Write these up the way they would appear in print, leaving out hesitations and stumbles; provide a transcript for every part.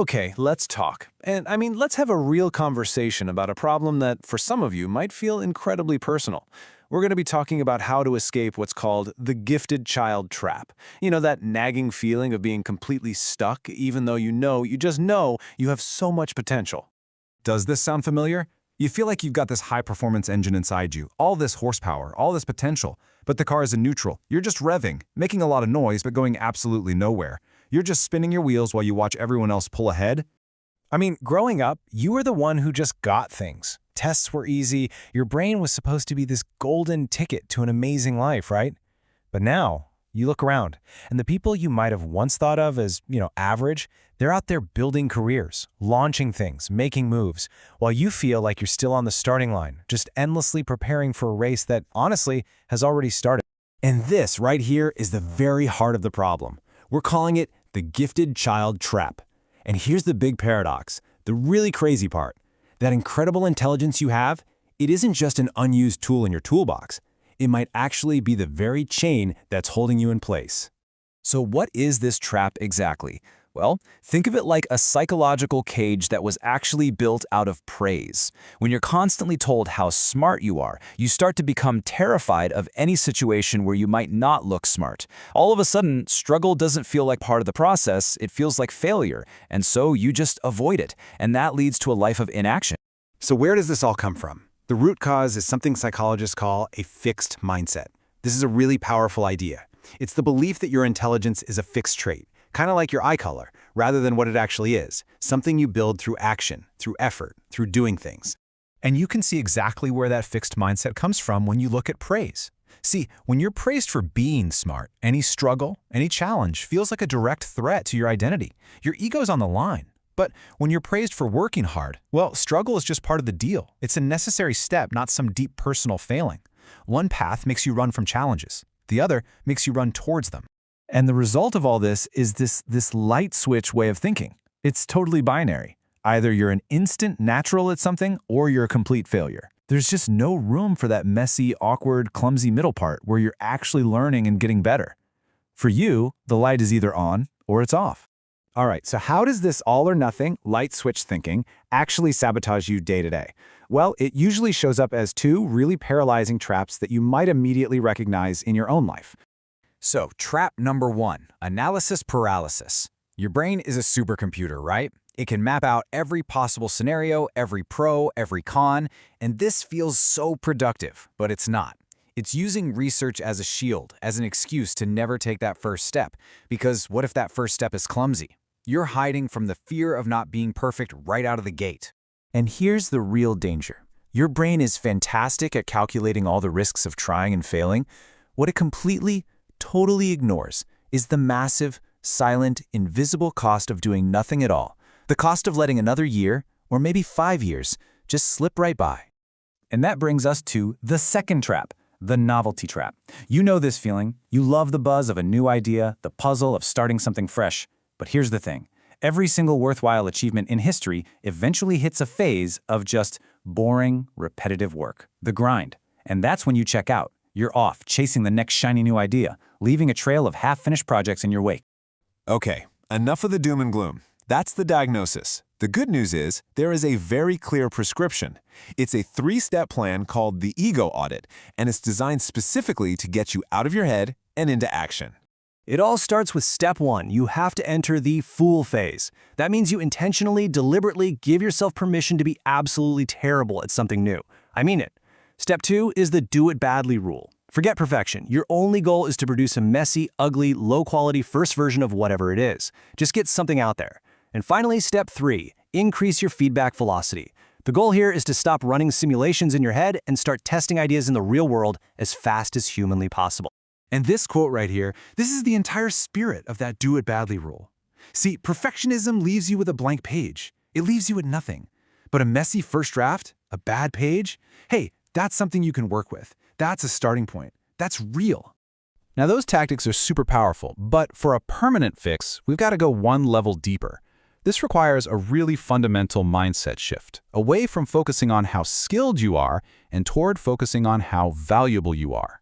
Okay, let's talk. And I mean, let's have a real conversation about a problem that, for some of you, might feel incredibly personal. We're going to be talking about how to escape what's called the gifted child trap. You know, that nagging feeling of being completely stuck, even though you just know you have so much potential. Does this sound familiar? You feel like you've got this high-performance engine inside you, all this horsepower, all this potential, but the car is in neutral. You're just revving, making a lot of noise, but going absolutely nowhere. You're just spinning your wheels while you watch everyone else pull ahead. I mean, growing up, you were the one who just got things. Tests were easy. Your brain was supposed to be this golden ticket to an amazing life, right? But now, you look around, and the people you might have once thought of as, average, they're out there building careers, launching things, making moves, while you feel like you're still on the starting line, just endlessly preparing for a race that, honestly, has already started. And this right here is the very heart of the problem. We're calling it the gifted child trap. And here's the big paradox, the really crazy part. That incredible intelligence you have, it isn't just an unused tool in your toolbox. It might actually be the very chain that's holding you in place. So what is this trap exactly? Well, think of it like a psychological cage that was actually built out of praise. When you're constantly told how smart you are, you start to become terrified of any situation where you might not look smart. All of a sudden, struggle doesn't feel like part of the process, it feels like failure, and so you just avoid it, and that leads to a life of inaction. So where does this all come from? The root cause is something psychologists call a fixed mindset. This is a really powerful idea. It's the belief that your intelligence is a fixed trait, kind of like your eye color, rather than what it actually is, something you build through action, through effort, through doing things. And you can see exactly where that fixed mindset comes from when you look at praise. See, when you're praised for being smart, any struggle, any challenge feels like a direct threat to your identity. Your ego's on the line. But when you're praised for working hard, well, struggle is just part of the deal. It's a necessary step, not some deep personal failing. One path makes you run from challenges. The other makes you run towards them. And the result of all this is this light switch way of thinking. It's totally binary. Either you're an instant natural at something or you're a complete failure. There's just no room for that messy, awkward, clumsy middle part where you're actually learning and getting better. For you, the light is either on or it's off. All right, so how does this all-or-nothing, light switch thinking actually sabotage you day to day? Well, it usually shows up as two really paralyzing traps that you might immediately recognize in your own life. So, trap number 1, analysis paralysis. Your brain is a supercomputer, right? It can map out every possible scenario, every pro, every con, and this feels so productive, but it's not. It's using research as a shield, as an excuse to never take that first step, because what if that first step is clumsy? You're hiding from the fear of not being perfect right out of the gate. And here's the real danger. Your brain is fantastic at calculating all the risks of trying and failing. What it completely, totally ignores is the massive, silent, invisible cost of doing nothing at all. The cost of letting another year, or maybe 5 years, just slip right by. And that brings us to the second trap, the novelty trap. You know this feeling. You love the buzz of a new idea, the puzzle of starting something fresh. But here's the thing. Every single worthwhile achievement in history eventually hits a phase of just boring, repetitive work, the grind. And that's when you check out. You're off, chasing the next shiny new idea, leaving a trail of half-finished projects in your wake. Okay, enough of the doom and gloom. That's the diagnosis. The good news is there is a very clear prescription. It's a 3-step plan called the Ego Audit, and it's designed specifically to get you out of your head and into action. It all starts with step 1. You have to enter the fool phase. That means you intentionally, deliberately give yourself permission to be absolutely terrible at something new. I mean it. Step 2 is the do it badly rule. Forget perfection. Your only goal is to produce a messy, ugly, low-quality first version of whatever it is. Just get something out there. And finally, step 3, increase your feedback velocity. The goal here is to stop running simulations in your head and start testing ideas in the real world as fast as humanly possible. And this quote right here, this is the entire spirit of that do it badly rule. See, perfectionism leaves you with a blank page. It leaves you with nothing. But a messy first draft, a bad page, hey, that's something you can work with. That's a starting point. That's real. Now those tactics are super powerful, but for a permanent fix, we've got to go one level deeper. This requires a really fundamental mindset shift, away from focusing on how skilled you are and toward focusing on how valuable you are.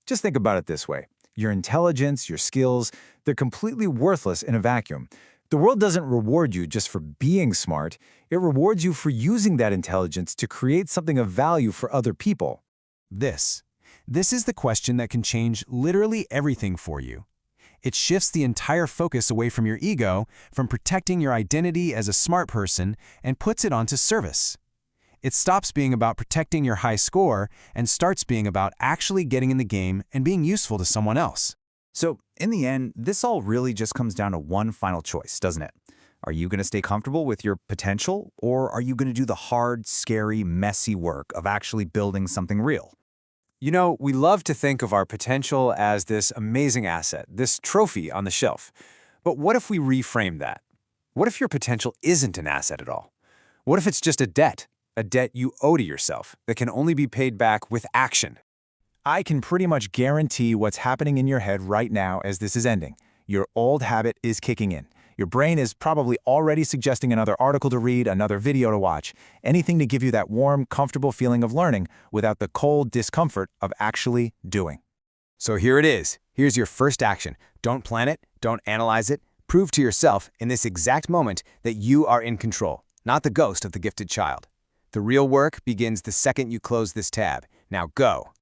Just think about it this way. Your intelligence, your skills, they're completely worthless in a vacuum. The world doesn't reward you just for being smart. It rewards you for using that intelligence to create something of value for other people. This is the question that can change literally everything for you. It shifts the entire focus away from your ego, from protecting your identity as a smart person, and puts it onto service. It stops being about protecting your high score and starts being about actually getting in the game and being useful to someone else. So, in the end, this all really just comes down to one final choice, doesn't it? Are you going to stay comfortable with your potential, or are you going to do the hard, scary, messy work of actually building something real? You know, we love to think of our potential as this amazing asset, this trophy on the shelf. But what if we reframe that? What if your potential isn't an asset at all? What if it's just a debt you owe to yourself that can only be paid back with action? I can pretty much guarantee what's happening in your head right now as this is ending. Your old habit is kicking in. Your brain is probably already suggesting another article to read, another video to watch, anything to give you that warm, comfortable feeling of learning without the cold discomfort of actually doing. So here it is. Here's your first action. Don't plan it, don't analyze it. Prove to yourself in this exact moment that you are in control, not the ghost of the gifted child. The real work begins the second you close this tab. Now go.